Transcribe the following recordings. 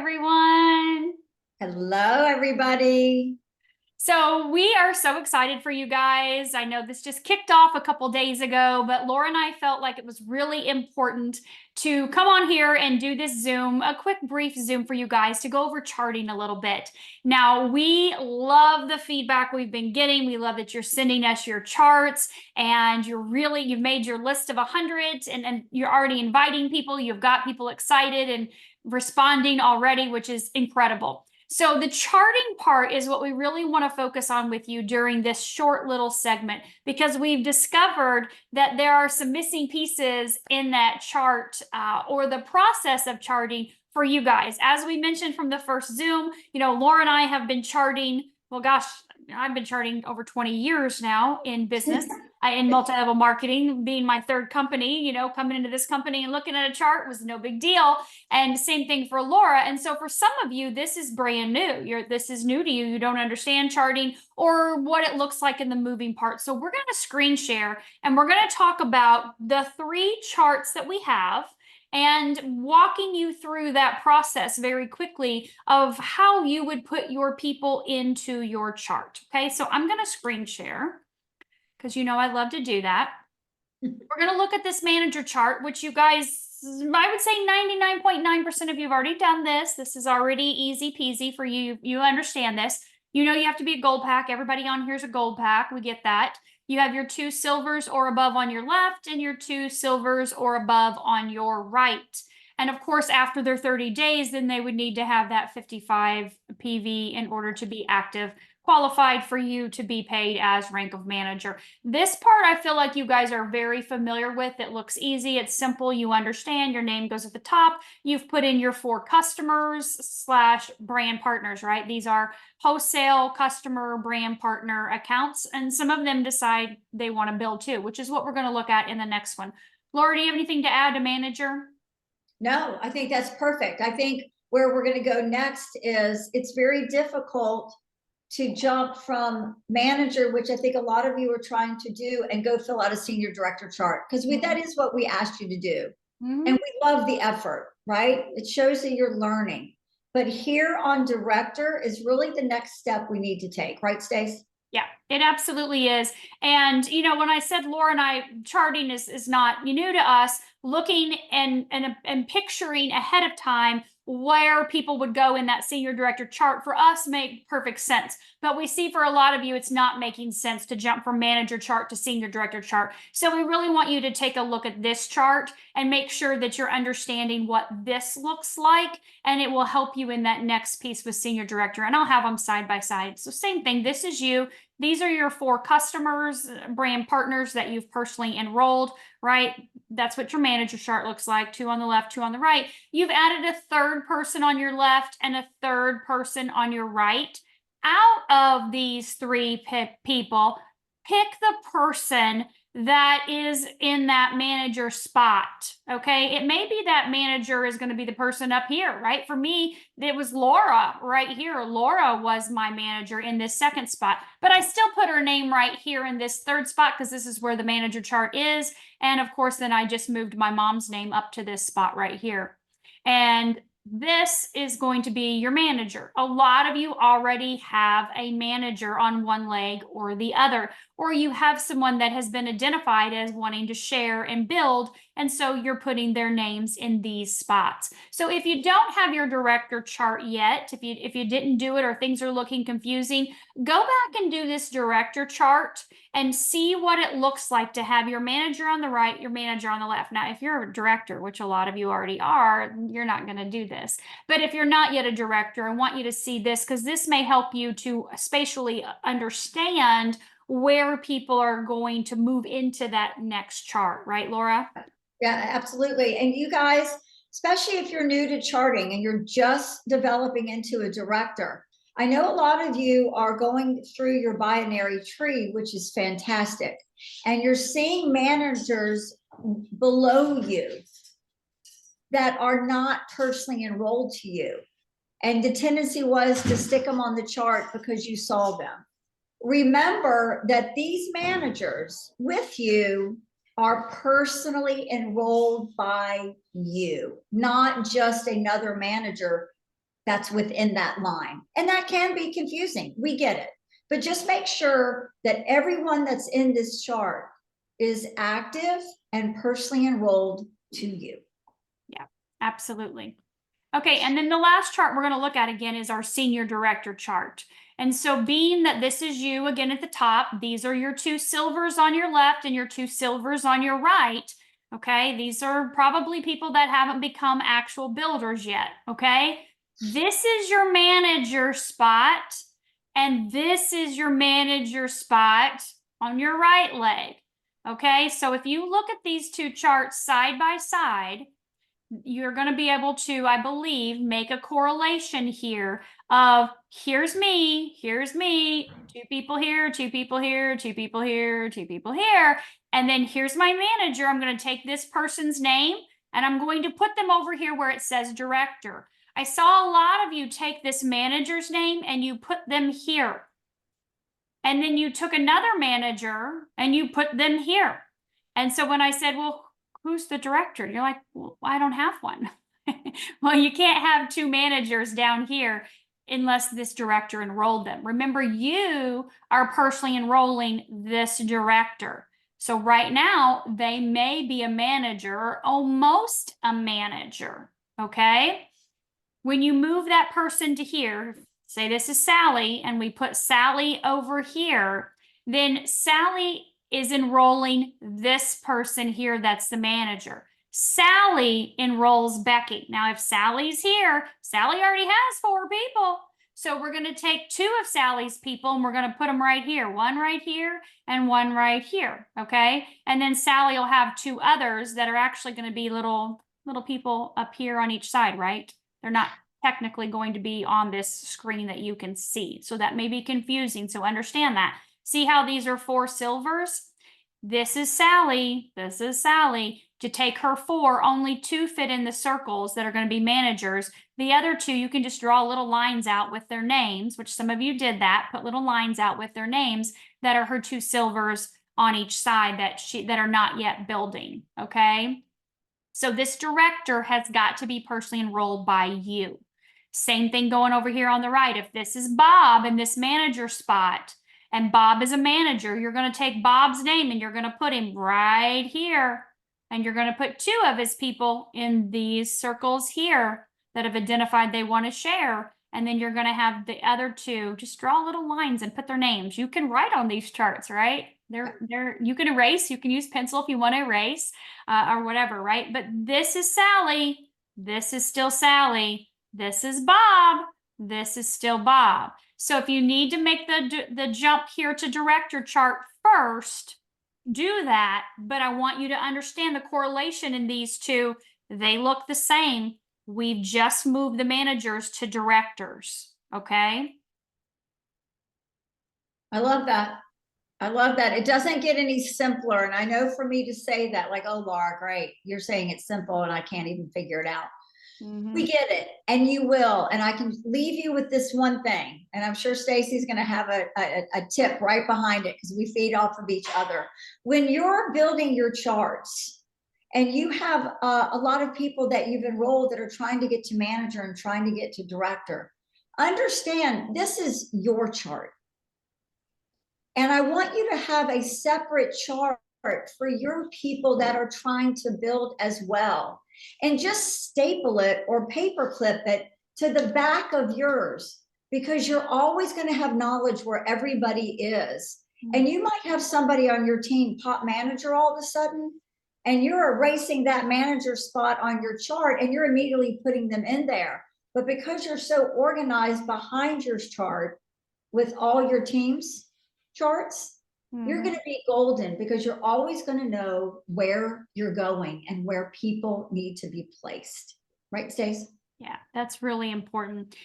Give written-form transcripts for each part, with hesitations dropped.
everyone. Hello, everybody. So we are so excited for you guys. I know this just kicked off a couple days ago, but Laura and I felt like it was really important to come on here and do this Zoom, a quick brief Zoom for you guys to go over charting a little bit. Now, we love the feedback we've been getting. We love that you're sending us your charts and you've made your list of 100 and you're already inviting people. You've got people excited and responding already, which is incredible. So the charting part is what we really want to focus on with you during this short little segment, because we've discovered that there are some missing pieces in that chart or the process of charting for you guys. As we mentioned from the first Zoom, Laura and I have been charting, well, gosh, I've been charting over 20 years now in business. In multi-level marketing, being my third company, coming into this company and looking at a chart was no big deal. And same thing for Laura. And so for some of you, this is brand new. This is new to you. You don't understand charting or what it looks like in the moving parts. So we're going to screen share and we're going to talk about the 3 charts that we have and walking you through that process very quickly of how you would put your people into your chart. Okay, so I'm going to screen share because I love to do that. We're going to look at this manager chart, which you guys, I would say 99.9% of you have already done this. This is already easy peasy for you. You understand this. You have to be a gold pack. Everybody on here is a gold pack. We get that. You have your 2 silvers or above on your left and your 2 silvers or above on your right. And of course, after their 30 days, then they would need to have that 55 PV in order to be active, qualified for you to be paid as rank of manager. This part I feel like you guys are very familiar with. It looks easy. It's simple. You understand. Your name goes at the top. You've put in your 4 customers / brand partners, right? These are wholesale customer brand partner accounts. And some of them decide they want to build too, which is what we're going to look at in the next one. Laura, do you have anything to add to manager? No, I think that's perfect. I think where we're going to go next is it's very difficult to jump from manager, which I think a lot of you are trying to do, and go fill out a senior director chart, because that is what we asked you to do. And we love the effort, right? It shows that you're learning. But here on director is really the next step we need to take, right, Stace? Yeah, it absolutely is. And, when I said Laura and I, charting is not new to us, looking and picturing ahead of time where people would go in that senior director chart for us make perfect sense. But we see for a lot of you, it's not making sense to jump from manager chart to senior director chart. So we really want you to take a look at this chart and make sure that you're understanding what this looks like, and it will help you in that next piece with senior director. And I'll have them side by side. So same thing, this is you. These are your 4 customers, brand partners that you've personally enrolled, right? That's what your manager chart looks like. 2 on the left, 2 on the right. You've added a 3rd person on your left and a 3rd person on your right. Out of these 3 people, pick the person that is in that manager spot. Okay, it may be that manager is going to be the person up here, right? For me, it was Laura right here. Laura was my manager in this 2nd spot, but I still put her name right here in this 3rd spot because this is where the manager chart is. And of course, then I just moved my mom's name up to this spot right here. And this is going to be your manager. A lot of you already have a manager on one leg or the other, or you have someone that has been identified as wanting to share and build, and so you're putting their names in these spots. So if you don't have your director chart yet, if you didn't do it or things are looking confusing, go back and do this director chart and see what it looks like to have your manager on the right, your manager on the left. Now, if you're a director, which a lot of you already are, you're not going to do this. But if you're not yet a director, I want you to see this because this may help you to spatially understand where people are going to move into that next chart, right, Laura? Yeah, absolutely. And you guys, especially if you're new to charting and you're just developing into a director, I know a lot of you are going through your binary tree, which is fantastic. And you're seeing managers below you that are not personally enrolled to you. And the tendency was to stick them on the chart because you saw them. Remember that these managers with you are personally enrolled by you, not just another manager that's within that line. And that can be confusing. We get it. But just make sure that everyone that's in this chart is active and personally enrolled to you. Yeah, absolutely. Okay, and then the last chart we're going to look at again is our senior director chart. And so being that this is you again at the top, these are your two silvers on your left and your two silvers on your right. Okay, these are probably people that haven't become actual builders yet. Okay, this is your manager spot, and this is your manager spot on your right leg. Okay, so if you look at these two charts side by side, you're going to be able to, I believe, make a correlation here of here's me, two people here, two people here, two people here, two people here. And then here's my manager. I'm going to take this person's name and I'm going to put them over here where it says director. I saw a lot of you take this manager's name and you put them here. And then you took another manager and you put them here. And so when I said, well, who's the director? You're like, well, I don't have one. Well, you can't have two managers down here unless this director enrolled them. Remember, you are personally enrolling this director. So right now, they may be a manager or almost a manager, okay? When you move that person to here, say this is Sally, and we put Sally over here, then Sally is enrolling this person here that's the manager. Sally enrolls Becky. Now, if Sally's here, Sally already has 4 people. So we're going to take 2 of Sally's people and we're going to put them right here. One right here and one right here. Okay. And then Sally will have 2 others that are actually going to be little people up here on each side, right? They're not technically going to be on this screen that you can see. So that may be confusing. So understand that. See how these are 4 silvers? This is Sally. This is Sally. To take her 4, only 2 fit in the circles that are going to be managers. The other 2, you can just draw little lines out with their names, which some of you did that, put little lines out with their names that are her 2 silvers on each side that are not yet building. Okay. So this director has got to be personally enrolled by you. Same thing going over here on the right. If this is Bob in this manager spot, and Bob is a manager, you're going to take Bob's name and you're going to put him right here. And you're going to put 2 of his people in these circles here that have identified they want to share. And then you're going to have the other 2 just draw little lines and put their names. You can write on these charts, right? You can erase, you can use pencil if you want to erase or whatever, right? But this is Sally. This is still Sally. This is Bob. This is still Bob. So if you need to make the jump here to director chart first, do that. But I want you to understand the correlation in these 2. They look the same. We've just moved the managers to directors. Okay. I love that. I love that. It doesn't get any simpler. And I know for me to say that, like, oh, Laura, great. You're saying it's simple and I can't even figure it out. We get it, and you will. And I can leave you with this one thing, and I'm sure Stacy's going to have a tip right behind it because we feed off of each other. When you're building your charts and you have a lot of people that you've enrolled that are trying to get to manager and trying to get to director, understand this is your chart. And I want you to have a separate chart for your people that are trying to build as well. And just staple it or paper clip it to the back of yours, because you're always going to have knowledge where everybody is. And you might have somebody on your team pop manager all of a sudden, and you're erasing that manager spot on your chart and you're immediately putting them in there. But because you're so organized behind your chart with all your teams charts, you're going to be golden, because you're always going to know where you're going and where people need to be placed. Right, Stace? Yeah, that's really important.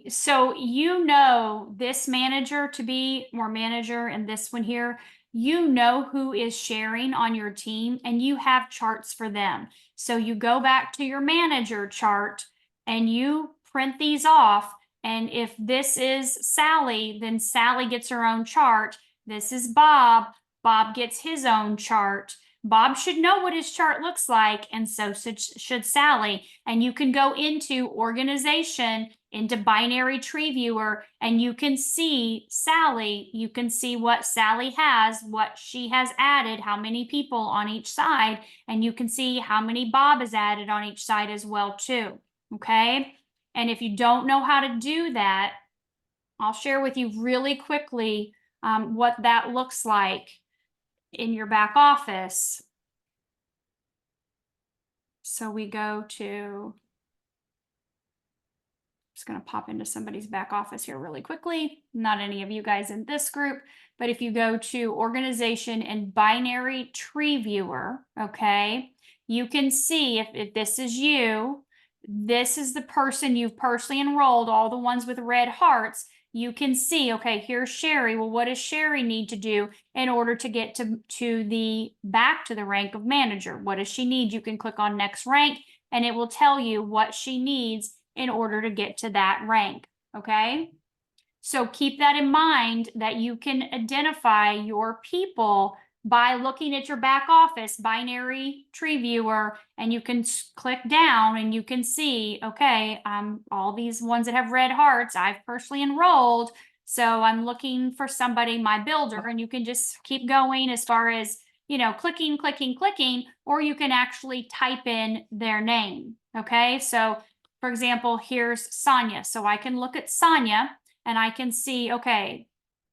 So you know this manager to be more manager and this one here, you know who is sharing on your team and you have charts for them. So you go back to your manager chart and you print these off. And if this is Sally, then Sally gets her own chart. This is Bob. Bob gets his own chart. Bob should know what his chart looks like, and so should Sally. And you can go into organization, into binary tree viewer, and you can see Sally. You can see what Sally has, what she has added, how many people on each side, and you can see how many Bob has added on each side as well too. Okay. And if you don't know how to do that, I'll share with you really quickly what that looks like in your back office. So we go to, just going to pop into somebody's back office here really quickly. Not any of you guys in this group, but if you go to organization and binary tree viewer, okay, you can see if this is you, this is the person you've personally enrolled, all the ones with red hearts. You can see, okay, here's Sherry. Well, what does Sherry need to do in order to get to the back to the rank of manager? What does she need? You can click on next rank and it will tell you what she needs in order to get to that rank. Okay. So keep that in mind, that you can identify your people by looking at your back office binary tree viewer, and you can click down and you can see, okay, all these ones that have red hearts, I've personally enrolled. So I'm looking for somebody, my builder, and you can just keep going as far as, you know, clicking, or you can actually type in their name. Okay. So for example, here's Sonia. So I can look at Sonia and I can see, okay,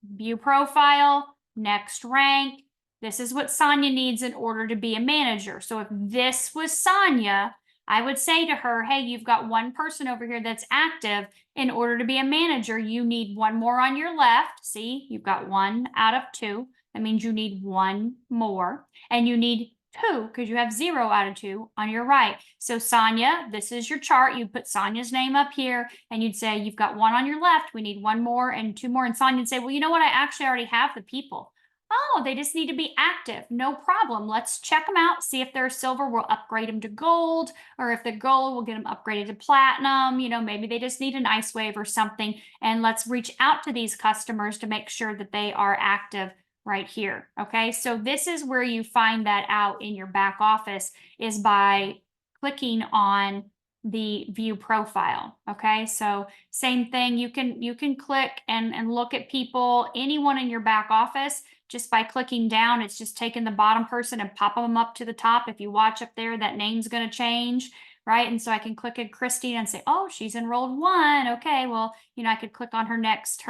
view profile, next rank. This is what Sonia needs in order to be a manager. So if this was Sonia, I would say to her, hey, you've got one person over here that's active. In order to be a manager, you need one more on your left. See, you've got 1 out of 2. That means you need 1 more, and you need 2 because you have 0 out of 2 on your right. So Sonia, this is your chart. You put Sonia's name up here and you'd say, you've got 1 on your left. We need 1 more and 2 more. And Sonia would say, well, you know what? I actually already have the people. Oh, they just need to be active. No problem. Let's check them out. See if they're silver. We'll upgrade them to gold, or if they're gold, we'll get them upgraded to platinum. You know, maybe they just need an ice wave or something. And let's reach out to these customers to make sure that they are active right here. Okay, so this is where you find that out in your back office, is by clicking on the view profile. Okay, so same thing, you can click and look at people, anyone in your back office, just by clicking down. It's just taking the bottom person and popping them up to the top. If you watch up there, that name's going to change, right? And so I can click at Christine and say, oh, she's enrolled 1. Okay, well, you know, I could click on her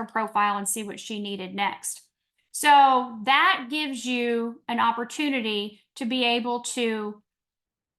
profile and see what she needed next. So that gives you an opportunity to be able to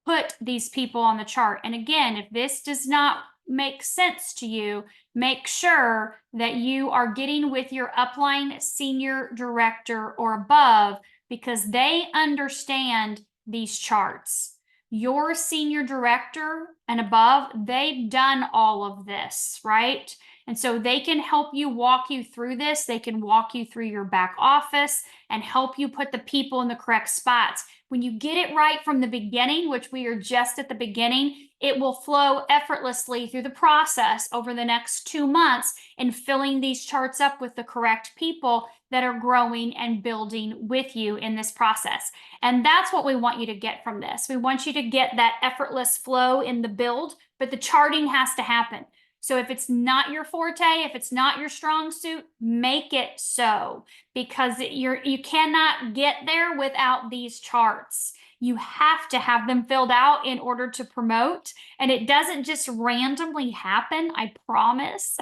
put these people on the chart. And again, if this does not make sense to you, make sure that you are getting with your upline senior director or above, because they understand these charts. Your senior director and above, they've done all of this, right? And so they can help you, walk you through this. They can walk you through your back office and help you put the people in the correct spots. When you get it right from the beginning, which we are just at the beginning, it will flow effortlessly through the process over the next 2 months in filling these charts up with the correct people that are growing and building with you in this process. And that's what we want you to get from this. We want you to get that effortless flow in the build, but the charting has to happen. So if it's not your forte, if it's not your strong suit, make it so, because you cannot get there without these charts. You have to have them filled out in order to promote, and it doesn't just randomly happen, I promise.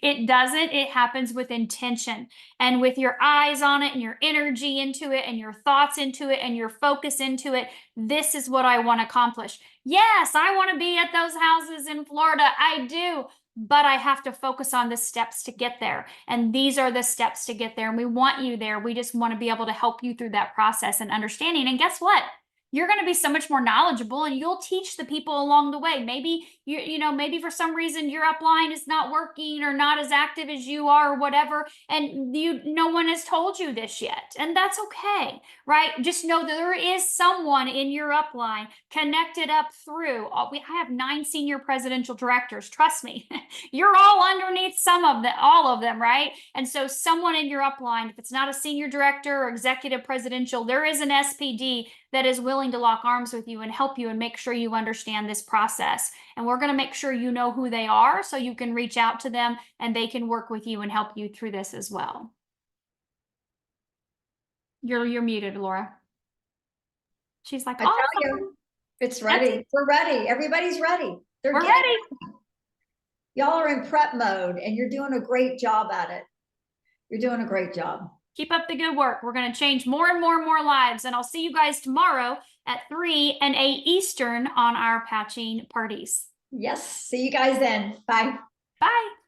It doesn't. It happens with intention and with your eyes on it and your energy into it and your thoughts into it and your focus into it. This is what I want to accomplish. Yes, I want to be at those houses in Florida. I do. But I have to focus on the steps to get there. And these are the steps to get there. And we want you there. We just want to be able to help you through that process and understanding. And guess what? you're going to be so much more knowledgeable, and you'll teach the people along the way. Maybe maybe for some reason your upline is not working or not as active as you are or whatever, and no one has told you this yet, and that's okay, right? Just know that there is someone in your upline connected up through. I have 9 senior presidential directors. Trust me, you're all underneath all of them, right? And so someone in your upline, if it's not a senior director or executive presidential, there is an SPD that is willing to lock arms with you and help you and make sure you understand this process. And we're going to make sure you know who they are so you can reach out to them and they can work with you and help you through this as well. You're muted, Laura. She's like, I oh, tell you, it's ready. We're ready. Everybody's ready. we're ready. Y'all are in prep mode and you're doing a great job at it. You're doing a great job. Keep up the good work. We're going to change more and more and more lives. And I'll see you guys tomorrow at 3 and 8 Eastern on our patching parties. Yes. See you guys then. Bye. Bye.